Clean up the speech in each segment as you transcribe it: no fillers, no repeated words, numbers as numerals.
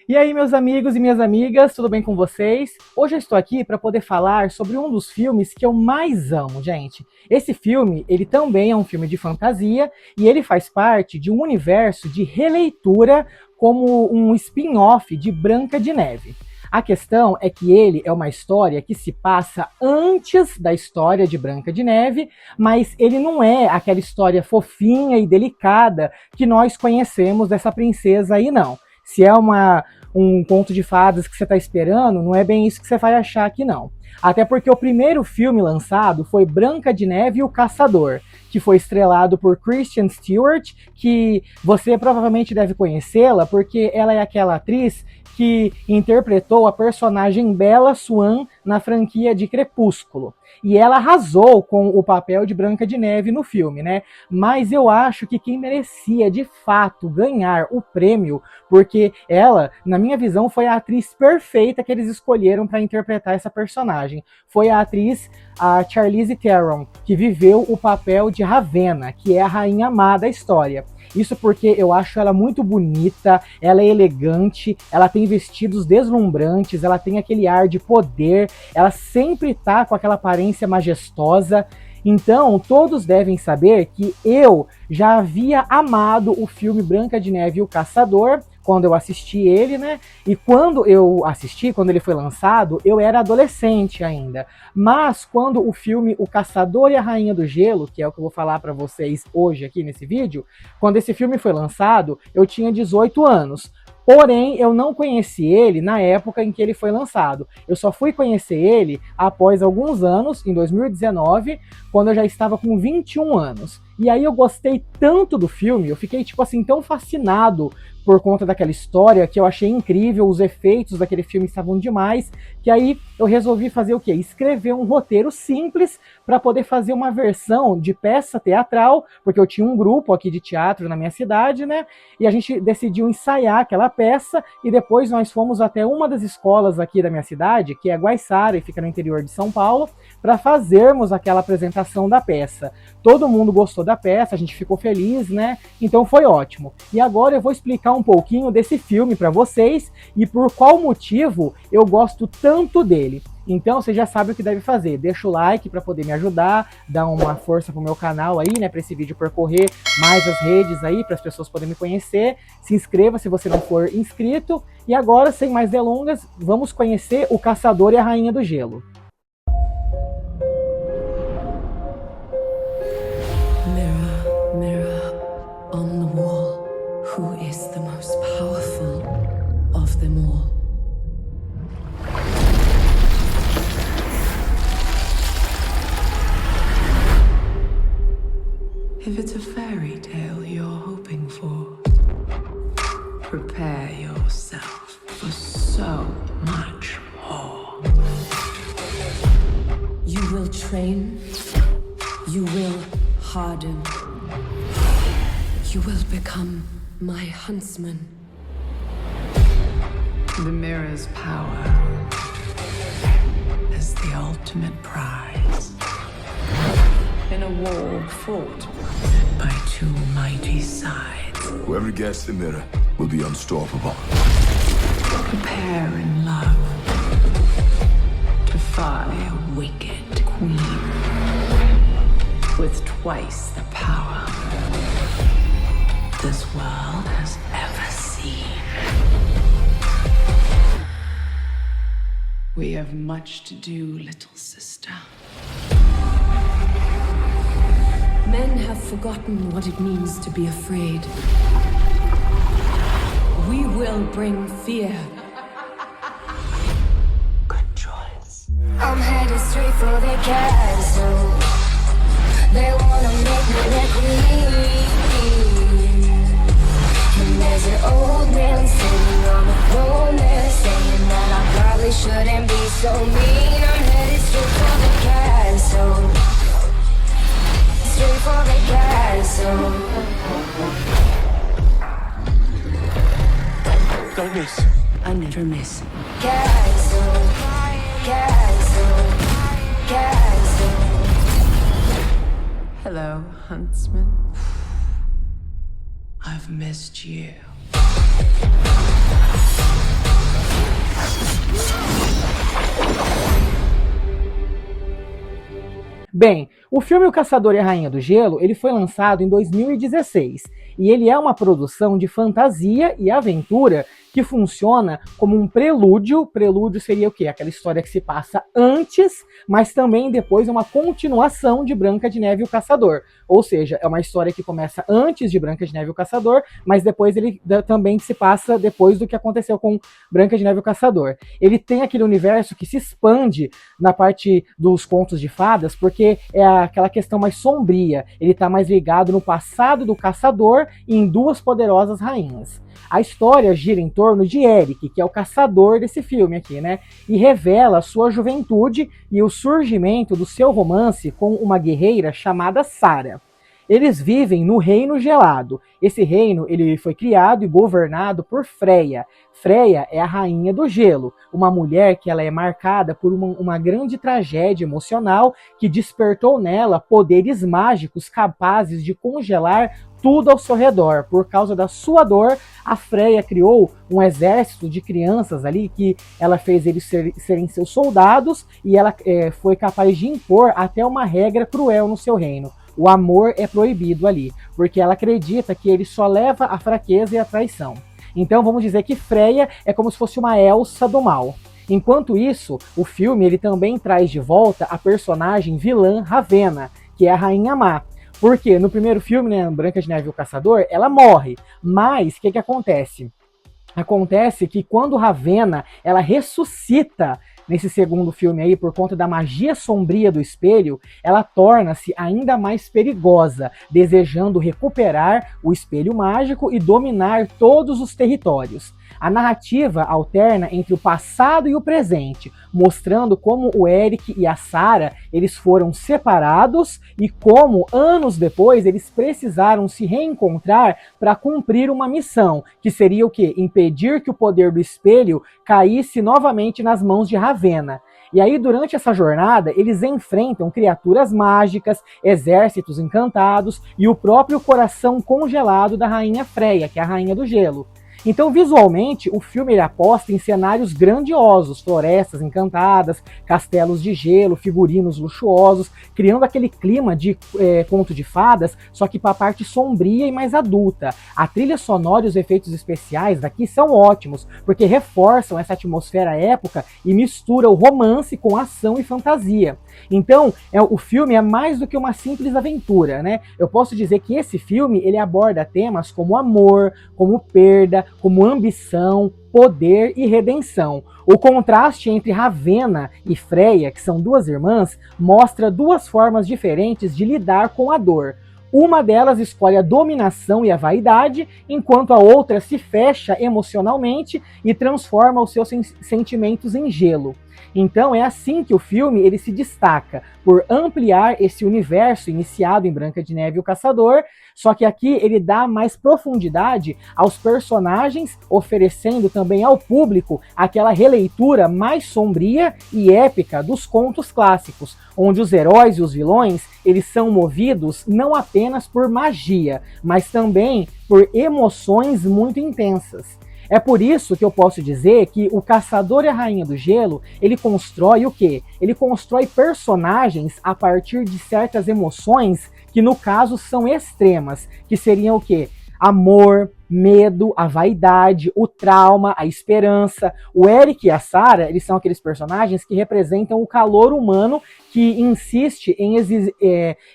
E aí, meus amigos e minhas amigas, tudo bem com vocês? Hoje eu estou aqui para poder falar sobre um dos filmes que eu mais amo, gente. Esse filme, ele também é um filme de fantasia e ele faz parte de um universo de releitura como um spin-off de Branca de Neve. A questão é que ele é uma história que se passa antes da história de Branca de Neve, mas ele não é aquela história fofinha e delicada que nós conhecemos dessa princesa aí, não. Se é um conto de fadas que você está esperando, não é bem isso que você vai achar aqui, não. Até porque o primeiro filme lançado foi Branca de Neve e o Caçador, que foi estrelado por Kristen Stewart, que você provavelmente deve conhecê-la, porque ela é aquela atriz que interpretou a personagem Bella Swan na franquia de Crepúsculo. E ela arrasou com o papel de Branca de Neve no filme, né? Mas eu acho que quem merecia, de fato, ganhar o prêmio, porque ela, na minha visão, foi a atriz perfeita que eles escolheram para interpretar essa personagem. Foi a atriz, a Charlize Theron, que viveu o papel de Ravenna, que é a rainha má da história. Isso porque eu acho ela muito bonita, ela é elegante, ela tem vestidos deslumbrantes, ela tem aquele ar de poder, ela sempre tá com aquela aparência majestosa. Então, todos devem saber que eu já havia amado o filme Branca de Neve e o Caçador, quando eu assisti ele, né? E quando eu assisti, quando ele foi lançado, eu era adolescente ainda. Mas quando o filme O Caçador e a Rainha do Gelo, que é o que eu vou falar para vocês hoje aqui nesse vídeo, quando esse filme foi lançado, eu tinha 18 anos. Porém, eu não conheci ele na época em que ele foi lançado. Eu só fui conhecer ele após alguns anos, em 2019, quando eu já estava com 21 anos. E aí eu gostei tanto do filme, eu fiquei, tipo assim, tão fascinado por conta daquela história, que eu achei incrível, os efeitos daquele filme estavam demais, que aí eu resolvi fazer o quê? Escrever um roteiro simples para poder fazer uma versão de peça teatral, porque eu tinha um grupo aqui de teatro na minha cidade, né? E a gente decidiu ensaiar aquela peça e depois nós fomos até uma das escolas aqui da minha cidade, que é Guaiçara e fica no interior de São Paulo, para fazermos aquela apresentação da peça. Todo mundo gostou da peça, a gente ficou feliz, né? Então foi ótimo. E agora eu vou explicar um pouquinho desse filme para vocês e por qual motivo eu gosto tanto dele. Então você já sabe o que deve fazer, deixa o like para poder me ajudar, dá uma força pro meu canal aí, né, para esse vídeo percorrer mais as redes aí, para as pessoas poderem me conhecer, se inscreva se você não for inscrito, e agora, sem mais delongas, vamos conhecer O Caçador e a Rainha do Gelo. Mirror, mirror on the wall, who is the most powerful of them all? If it's a fairy tale you're hoping for, prepare yourself for so much more. You will train, you will harden, you will become my huntsman. The mirror's power is the ultimate prize. In a war fought by two mighty sides. Whoever gets the mirror will be unstoppable. Prepare in love to fight a wicked queen with twice the power this world has ever seen. We have much to do, little sister. Men have forgotten what it means to be afraid. We will bring fear. Good choice. I'm headed straight for the castle. They wanna make me their queen. And there's an old man sitting on the throne there, saying that I probably shouldn't be so mean. I'm headed straight for the castle. Straight for the castle. Don't miss. I never miss. Castle. Castle. Castle. Hello, huntsman. I've missed you. Bem, o filme O Caçador e a Rainha do Gelo, ele foi lançado em 2016 e ele é uma produção de fantasia e aventura que funciona como um prelúdio. Prelúdio seria o quê? Aquela história que se passa antes, mas também depois é uma continuação de Branca de Neve e o Caçador. Ou seja, é uma história que começa antes de Branca de Neve e o Caçador, mas depois ele também se passa depois do que aconteceu com Branca de Neve e o Caçador. Ele tem aquele universo que se expande na parte dos contos de fadas, porque é aquela questão mais sombria. Ele está mais ligado no passado do caçador e em duas poderosas rainhas. A história gira em torno de Eric, que é o caçador desse filme aqui, né? E revela a sua juventude e o surgimento do seu romance com uma guerreira chamada Sarah. Eles vivem no Reino Gelado. Esse reino ele foi criado e governado por Freya. Freya é a rainha do gelo, uma mulher que ela é marcada por uma grande tragédia emocional que despertou nela poderes mágicos capazes de congelar tudo ao seu redor. Por causa da sua dor, a Freya criou um exército de crianças ali que ela fez eles serem seus soldados e ela foi capaz de impor até uma regra cruel no seu reino. O amor é proibido ali, porque ela acredita que ele só leva a fraqueza e a traição. Então vamos dizer que Freya é como se fosse uma Elsa do mal. Enquanto isso, o filme ele também traz de volta a personagem vilã Ravenna, que é a Rainha Má. Porque no primeiro filme, né, Branca de Neve e o Caçador, ela morre. Mas o que acontece? Acontece que quando Ravenna ela ressuscita nesse segundo filme aí, por conta da magia sombria do espelho, ela torna-se ainda mais perigosa, desejando recuperar o espelho mágico e dominar todos os territórios. A narrativa alterna entre o passado e o presente, mostrando como o Eric e a Sarah eles foram separados e como, anos depois, eles precisaram se reencontrar para cumprir uma missão, que seria o quê? Impedir que o poder do espelho caísse novamente nas mãos de Ravenna. E aí, durante essa jornada, eles enfrentam criaturas mágicas, exércitos encantados e o próprio coração congelado da Rainha Freya, que é a Rainha do Gelo. Então, visualmente, o filme ele aposta em cenários grandiosos, florestas encantadas, castelos de gelo, figurinos luxuosos, criando aquele clima de conto de fadas, só que para a parte sombria e mais adulta. A trilha sonora e os efeitos especiais daqui são ótimos, porque reforçam essa atmosfera época e mistura o romance com ação e fantasia. Então, o filme é mais do que uma simples aventura, né? Eu posso dizer que esse filme ele aborda temas como amor, como perda, como ambição, poder e redenção. O contraste entre Ravenna e Freya, que são duas irmãs, mostra duas formas diferentes de lidar com a dor. Uma delas escolhe a dominação e a vaidade, enquanto a outra se fecha emocionalmente e transforma os seus sentimentos em gelo. Então é assim que o filme ele se destaca, por ampliar esse universo iniciado em Branca de Neve e o Caçador, só que aqui ele dá mais profundidade aos personagens, oferecendo também ao público aquela releitura mais sombria e épica dos contos clássicos, onde os heróis e os vilões eles são movidos não apenas por magia, mas também por emoções muito intensas. É por isso que eu posso dizer que o Caçador e a Rainha do Gelo, ele constrói o quê? Ele constrói personagens a partir de certas emoções que no caso são extremas, que seriam o quê? Amor, medo, a vaidade, o trauma, a esperança. O Eric e a Sarah, eles são aqueles personagens que representam o calor humano que insiste em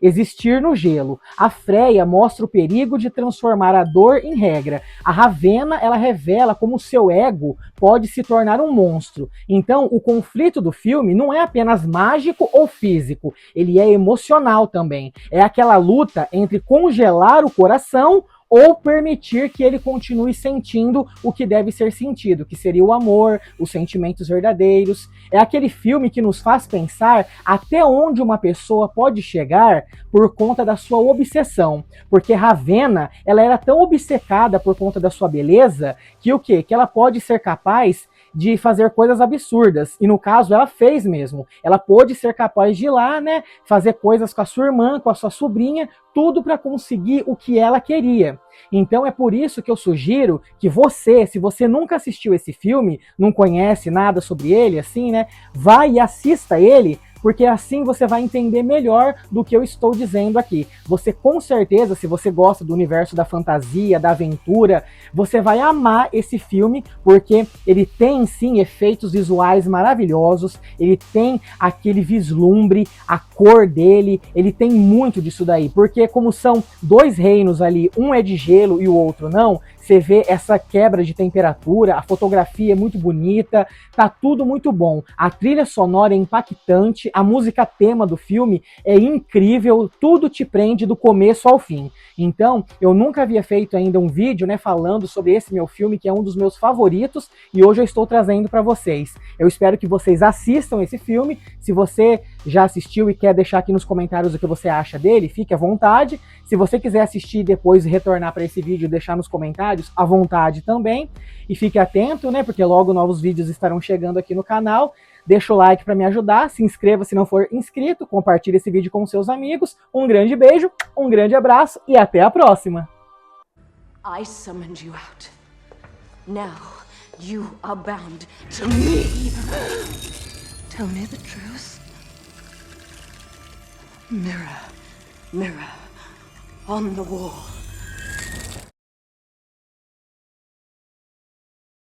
existir no gelo. A Freya mostra o perigo de transformar a dor em regra. A Ravenna, ela revela como o seu ego pode se tornar um monstro. Então, o conflito do filme não é apenas mágico ou físico, ele é emocional também. É aquela luta entre congelar o coração ou permitir que ele continue sentindo o que deve ser sentido, que seria o amor, os sentimentos verdadeiros. É aquele filme que nos faz pensar até onde uma pessoa pode chegar por conta da sua obsessão. Porque Ravenna, ela era tão obcecada por conta da sua beleza, que o quê? Que ela pode ser capaz de fazer coisas absurdas. E no caso, ela fez mesmo. Ela pôde ser capaz de ir lá, né, fazer coisas com a sua irmã, com a sua sobrinha, tudo para conseguir o que ela queria. Então é por isso que eu sugiro que você, se você nunca assistiu esse filme, não conhece nada sobre ele, assim, né, vá e assista ele porque assim você vai entender melhor do que eu estou dizendo aqui. Você com certeza, se você gosta do universo da fantasia, da aventura, você vai amar esse filme, porque ele tem sim efeitos visuais maravilhosos, ele tem aquele vislumbre, a cor dele, ele tem muito disso daí, porque como são dois reinos ali, um é de gelo e o outro não, você vê essa quebra de temperatura, a fotografia é muito bonita, tá tudo muito bom. A trilha sonora é impactante, a música tema do filme é incrível, tudo te prende do começo ao fim. Então, eu nunca havia feito ainda um vídeo, né, falando sobre esse meu filme, que é um dos meus favoritos, e hoje eu estou trazendo para vocês. Eu espero que vocês assistam esse filme. Se você já assistiu e quer deixar aqui nos comentários o que você acha dele, fique à vontade. Se você quiser assistir e depois retornar para esse vídeo e deixar nos comentários, à vontade também. E fique atento, né, porque logo novos vídeos estarão chegando aqui no canal. Deixa o like para me ajudar, se inscreva se não for inscrito, compartilhe esse vídeo com seus amigos. Um grande beijo, um grande abraço e até a próxima! I summoned you out. Now you are bound to me. Tell me the truth. Mirror, mirror on the wall.